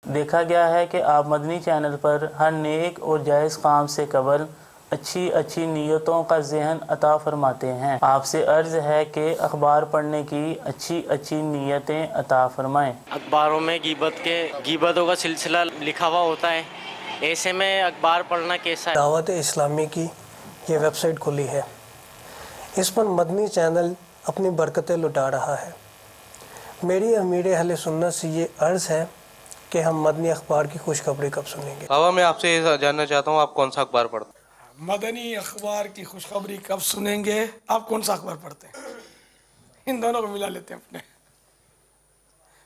देखा गया है कि आप मदनी चैनल पर हर नेक और जायज़ काम से कबल अच्छी अच्छी नीयतों का ज़हन अता फरमाते हैं। आपसे अर्ज़ है कि अखबार पढ़ने की अच्छी अच्छी नीयतें अता फरमाएँ। अखबारों में गीबतों का सिलसिला लिखा हुआ होता है, ऐसे में अखबार पढ़ना कैसा है? दावत इस्लामी की ये वेबसाइट खुली है, इस पर मदनी चैनल अपनी बरकतें लुटा रहा है। मेरी अमीर अहले सुन्नत से ये अर्ज़ है कि हम मदनी अखबार की खुशखबरी कब सुनेंगे। बाबा, मैं आपसे ये जानना चाहता हूँ, आप कौन सा अखबार पढ़ते हैं? मदनी अखबार की खुशखबरी कब सुनेंगे। आप कौन सा अखबार पढ़ते हैं? इन दोनों को मिला लेते हैं अपने।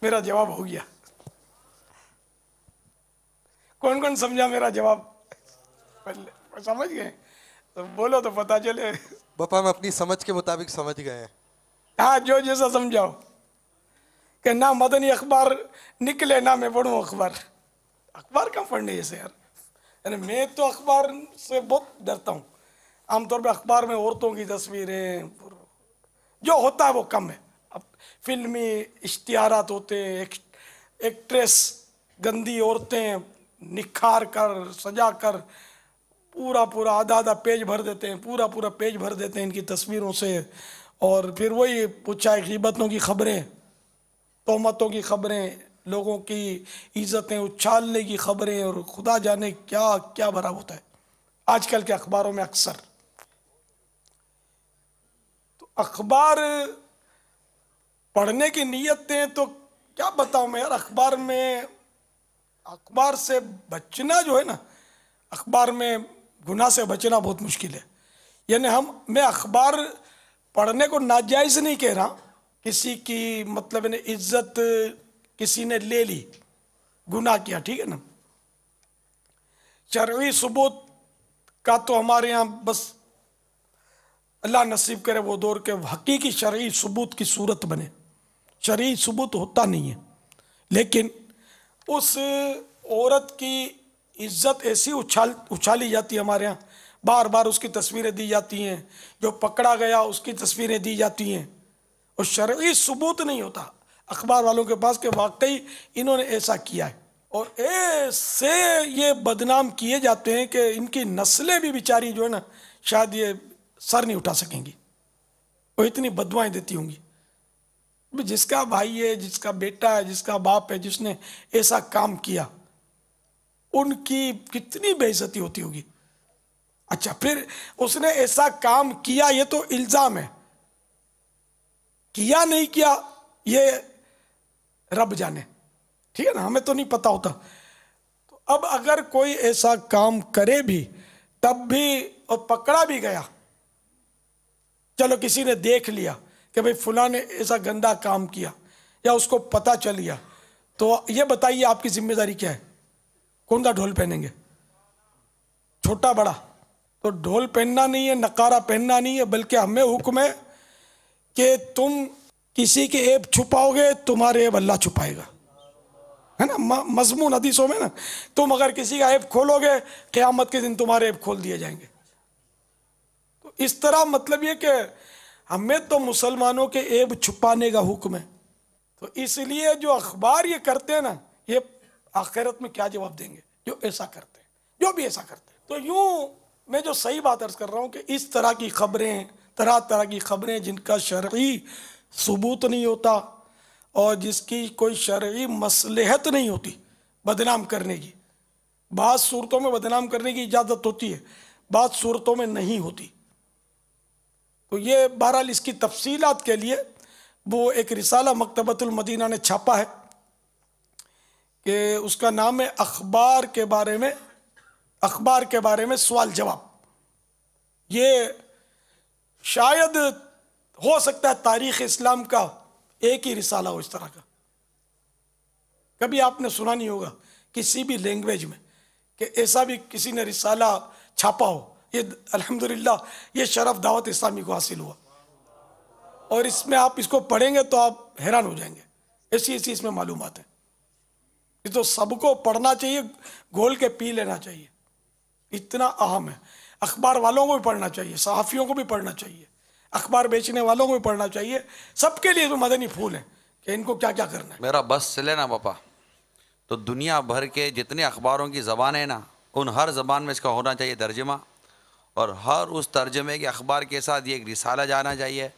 मेरा जवाब हो गया। कौन कौन समझा मेरा जवाब? समझ गए तो बोलो तो पता चले। पापा, हम अपनी समझ के मुताबिक समझ गए हैं। हाँ, जो जैसा समझाओ कि ना मदनी अखबार निकले ना मैं पढ़ूँ अखबार। अखबार कहाँ पढ़ने जैसे यार। अरे मैं तो अखबार से बहुत डरता हूँ। आमतौर पर अखबार में औरतों की तस्वीरें, जो होता है वो कम है। अब फिल्मी इश्तिहारात होते हैं, एक्ट्रेस गंदी औरतें निखार कर सजा कर पूरा आधा पेज भर देते हैं, पूरा पेज भर देते हैं इनकी तस्वीरों से। और फिर वही पूछा ग़ीबतों की खबरें, तोहमतों की खबरें, लोगों की इज़्ज़तें उछालने की खबरें, और खुदा जाने क्या क्या भरा होता है आजकल के अखबारों में अक्सर। तो अखबार पढ़ने की नीयतें तो क्या बताऊं मैं यार। अखबार से बचना जो है ना, अखबार में गुनाह से बचना बहुत मुश्किल है। यानी मैं अखबार पढ़ने को नाजायज़ नहीं कह रहा, किसी की मतलब इज्जत किसी ने ले ली, गुनाह किया, ठीक है ना। शरई सबूत का तो हमारे यहाँ बस अल्लाह नसीब करे वो दौर के हकीकी शरई सबूत की सूरत बने। शरई सबूत होता नहीं है, लेकिन उस औरत की इज्जत ऐसी उछाली जाती है हमारे यहाँ, बार बार उसकी तस्वीरें दी जाती हैं, जो पकड़ा गया उसकी तस्वीरें दी जाती हैं, और शरई सबूत नहीं होता अखबार वालों के पास कि वाकई इन्होंने ऐसा किया है। और ऐसे ये बदनाम किए जाते हैं कि इनकी नस्लें भी बेचारी जो है ना, शायद ये सर नहीं उठा सकेंगी, वो इतनी बदुआएं देती होंगी। जिसका भाई है, जिसका बेटा है, जिसका बाप है, जिसने ऐसा काम किया, उनकी कितनी बेइज्जती होती होगी। अच्छा, फिर उसने ऐसा काम किया, ये तो इल्ज़ाम है, किया नहीं किया ये रब जाने, ठीक है ना, हमें तो नहीं पता होता। तो अब अगर कोई ऐसा काम करे भी, तब भी और पकड़ा भी गया, चलो किसी ने देख लिया कि भाई फुला ने ऐसा गंदा काम किया, या उसको पता चल गया, तो ये बताइए आपकी जिम्मेदारी क्या है? कौन सा ढोल पहनेंगे? छोटा बड़ा तो ढोल पहनना नहीं है, नकारा पहनना नहीं है, बल्कि हमें हुक्म है कि तुम किसी के ऐब छुपाओगे, तुम्हारे ऐब अल्लाह छुपाएगा, है ना। मजमून हदीसों में ना, तुम अगर किसी का ऐब खोलोगे, क़यामत के दिन तुम्हारे ऐब खोल दिए जाएंगे। तो इस तरह मतलब ये कि हमें तो मुसलमानों के ऐब छुपाने का हुक्म है। तो इसलिए जो अखबार ये करते हैं ना, ये आखिरत में क्या जवाब देंगे जो ऐसा करते हैं, जो भी ऐसा करते हैं। तो यूं मैं जो सही बात अर्ज कर रहा हूँ कि इस तरह की खबरें, तरह तरह की खबरें जिनका शरई सबूत नहीं होता और जिसकी कोई शरई मसलहत नहीं होती बदनाम करने की। बाज़ सूरतों में बदनाम करने की इजाज़त होती है, बाज़ सूरतों में नहीं होती। तो ये बहरहाल इसकी तफसीलात के लिए वो एक रिसाला मकतबतुल मदीना ने छापा है कि उसका नाम है अखबार के बारे में सवाल जवाब। ये शायद हो सकता है तारीख़ इस्लाम का एक ही रिसाला हो इस तरह का। कभी आपने सुना नहीं होगा किसी भी लैंग्वेज में कि ऐसा भी किसी ने रिसाला छापा हो। ये अल्हम्दुलिल्लाह ये शरफ दावत इस्लामी को हासिल हुआ, और इसमें आप इसको पढ़ेंगे तो आप हैरान हो जाएंगे, ऐसी ऐसी इसमें मालूमात है। ये तो सबको पढ़ना चाहिए, घोल के पी लेना चाहिए, इतना अहम है। अखबार वालों को भी पढ़ना चाहिए, सहाफ़ियों को भी पढ़ना चाहिए, अखबार बेचने वालों को भी पढ़ना चाहिए। सबके लिए तो मदनी फूल है कि इनको क्या क्या करना है। मेरा बस चले ना पापा। तो दुनिया भर के जितने अखबारों की ज़बान है ना, उन हर ज़बान में इसका होना चाहिए तर्जमा, और हर उस तर्जमे के अखबार के साथ ये एक रिसाला जाना चाहिए।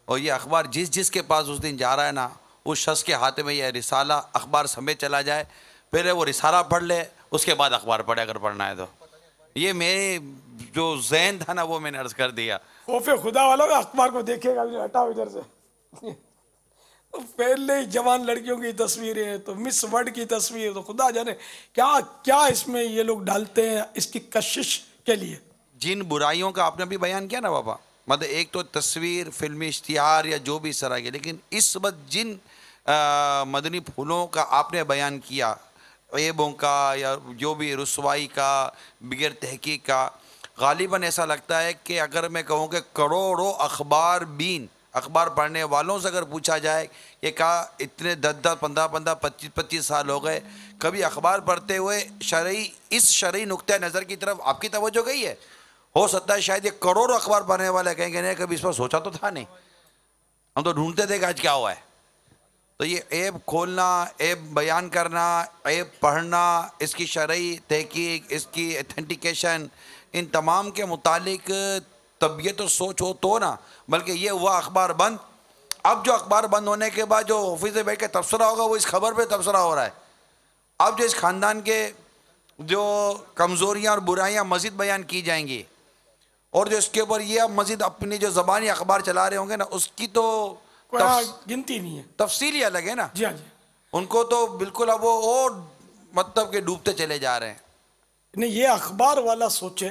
और ये अखबार जिस जिसके पास उस दिन जा रहा है ना, उस शख्स के हाथ में यह रिसाला अखबार समेत चला जाए, पहले वो रिसाला पढ़ ले, उसके बाद अखबार पढ़े अगर पढ़ना है तो। ये मेरे जो जहन था ना, वो मैंने अर्ज़ कर दिया। खौफे खुदा वालों का अखबार को देखेगा, हटाओ इधर से। तो पहले ही जवान लड़कियों की तस्वीरें, तो मिस वर्ल्ड की तस्वीर, तो खुदा जाने क्या क्या इसमें ये लोग डालते हैं इसकी कशिश के लिए। जिन बुराइयों का आपने अभी बयान किया ना बाबा, मतलब एक तो तस्वीर, फिल्मी इश्तिहार या जो भी इस तरह के, लेकिन इस वक्त जिन मदनी फूलों का आपने बयान किया, ऐबों का या जो भी रुसवाई का, बगैर तहकीक का, गालिबन ऐसा लगता है कि अगर मैं कहूँ कि करोड़ों अखबार बीन, अखबार पढ़ने वालों से अगर पूछा जाए कि कहा इतने 10-10, 15-15, 25-25 साल हो गए, कभी अखबार पढ़ते हुए इस शरई नुक्ते नज़र की तरफ आपकी तवज्जो गई है? हो सकता है शायद ये करोड़ों अखबार पढ़ने वाले कहेंगे नहीं, कभी इस पर सोचा तो था नहीं, हम तो ढूंढते थे कि आज क्या हुआ है। तो ये ऐब खोलना, ऐब बयान करना, ऐब पढ़ना, इसकी शरई तहकीक, इसकी एथेंटिकेशन, इन तमाम के मुतालिक तबीयत तो सोच हो तो ना, बल्कि ये हुआ अखबार बंद। अब जो अखबार बंद होने के बाद जो ऑफिस में बैठ के तबसरा होगा, वो इस खबर पे तबसरा हो रहा है। अब जो इस ख़ानदान के जो कमज़ोरियाँ और बुराइयाँ मज़ीद बयान की जाएंगी, और जो इसके ऊपर ये अब मज़ीद अपनी जो ज़बानी अखबार चला रहे होंगे ना, उसकी तो गिनती नहीं है, तफसील ही अलग है ना। जी हाँ जी। उनको तो बिल्कुल अब वो और मतलब के डूबते चले जा रहे हैं। नहीं, ये अखबार वाला सोचे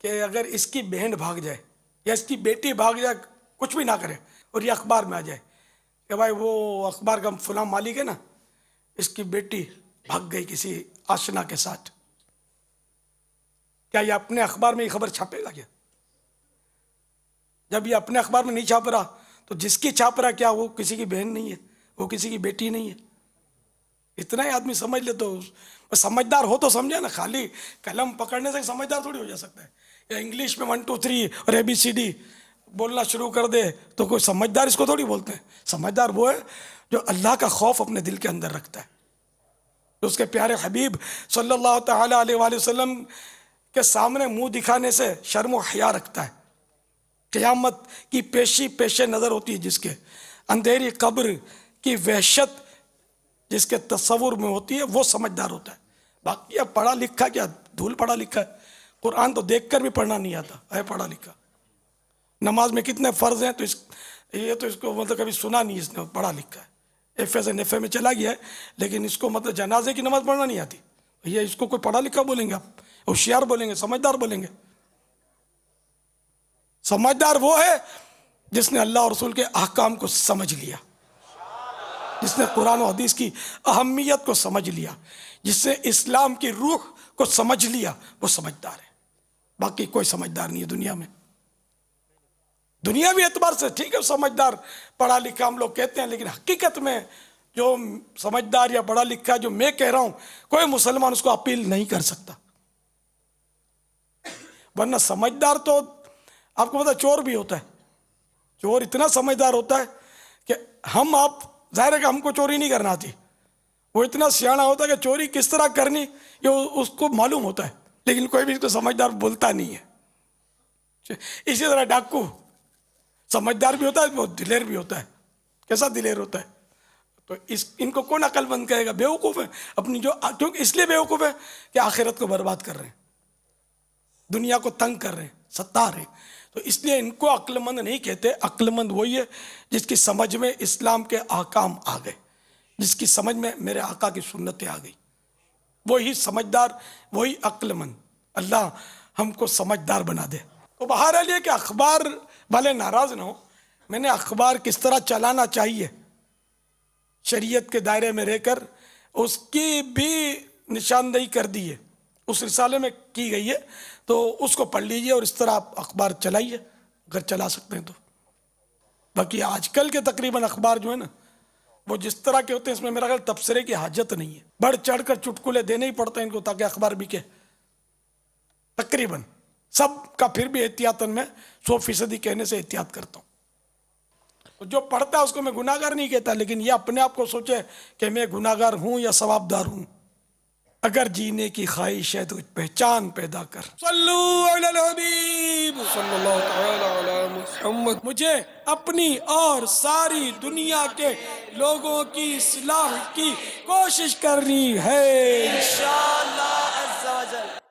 कि अगर इसकी बहन भाग जाए या इसकी बेटी भाग जाए, कुछ भी ना करे, और ये अखबार में आ जाए कि भाई वो अखबार का फलां मालिक है ना, इसकी बेटी भाग गई किसी आशना के साथ, क्या ये अपने अखबार में ये खबर छापेगा क्या? जब ये अपने अखबार में नहीं छाप रहा, तो जिसकी छाप रहा क्या वो किसी की बहन नहीं है, वो किसी की बेटी नहीं है? इतना ही आदमी समझ ले तो समझदार हो तो समझे ना। खाली कलम पकड़ने से समझदार थोड़ी हो जा सकता है। या इंग्लिश में 1 2 3 और ABCD बोलना शुरू कर दे तो कोई समझदार इसको थोड़ी बोलते हैं। समझदार वो है जो अल्लाह का खौफ अपने दिल के अंदर रखता है, जो उसके प्यारे हबीब सल्लल्लाहु ताला अलैहि वसल्लम के सामने मुंह दिखाने से शर्म व हया रखता है। क़यामत की पेशे नज़र होती है जिसके, अंधेरी कब्र की वहशत जिसके तस्वुर में होती है, वो समझदार होता है। बाकी अब पढ़ा लिखा क्या, धूल पढ़ा लिखा है। कुरान तो देखकर भी पढ़ना नहीं आता है पढ़ा लिखा। नमाज में कितने फ़र्ज हैं, तो इसको मतलब कभी सुना नहीं इसने, पढ़ा लिखा है, FA से NFA में चला गया है, लेकिन इसको मतलब जनाजे की नमाज पढ़ना नहीं आती। भैया इसको कोई पढ़ा लिखा बोलेंगे आप, होशियार बोलेंगे, समझदार बोलेंगे? समझदार वो है जिसने अल्लाह और रसूल के अहकाम को समझ लिया, जिसने कुरान और हदीस की अहमियत को समझ लिया, जिसने इस्लाम की रूह को समझ लिया, वो समझदार है। बाकी कोई समझदार नहीं है दुनिया में। दुनियावी एतबार से ठीक है समझदार पढ़ा लिखा हम लोग कहते हैं, लेकिन हकीकत में जो समझदार या पढ़ा लिखा जो मैं कह रहा हूं, कोई मुसलमान उसको अपील नहीं कर सकता। वरना समझदार तो आपको पता चोर भी होता है। चोर इतना समझदार होता है कि हम आप जाहिर है कि हमको चोरी नहीं करना आती, वो इतना सियाना होता है कि चोरी किस तरह करनी ये उसको मालूम होता है, लेकिन कोई भी इसको समझदार बोलता नहीं है। इसी तरह डाकू समझदार भी होता है, वो दिलेर भी होता है। कैसा दिलेर होता है? तो इनको कौन अक्लमंद कहेगा? बेवकूफ़ है अपनी जो, क्योंकि इसलिए बेवकूफ़ है कि आखिरत को बर्बाद कर रहे हैं, दुनिया को तंग कर रहे हैं, सता रहे हैं। तो इसलिए इनको अक्लमंद नहीं कहते। अक्लमंद वही है जिसकी समझ में इस्लाम के अहकाम आ गए, जिसकी समझ में मेरे आका की सुन्नतें आ गई, वही समझदार, वही अक्लमंद। अल्लाह हमको समझदार बना दे। तो बहरहाल ये कि अखबार वाले नाराज ना हो, मैंने अखबार किस तरह चलाना चाहिए शरीयत के दायरे में रहकर उसकी भी निशानदेही कर दी है, उस रिसाले में की गई है। तो उसको पढ़ लीजिए और इस तरह आप अखबार चलाइए अगर चला सकते हैं तो। बाकी आजकल के तकरीबन अखबार जो है ना, वो जिस तरह के होते हैं, इसमें मेरा ख्याल तबसरे की हाजत नहीं है। बढ़ चढ़ कर चुटकुले देने ही पड़ते हैं इनको ताकि अखबार बिके तकरीबन सब का। फिर भी एहतियातन में 100% कहने से एहतियात करता हूँ। तो जो पढ़ता है उसको मैं गुनाहगार नहीं कहता, लेकिन ये अपने आप को सोचे कि मैं गुनाहगार हूँ या सवाबदार हूँ। अगर जीने की ख्वाहिश है तो पहचान पैदा कर। सल्लू अलल हबीब सल्लल्लाहु तआला अला मुहम्मद। मुझे अपनी और सारी दुनिया के लोगों की इस्लाह की कोशिश करनी है इंशाअल्लाह अज़्ज़ा वजल।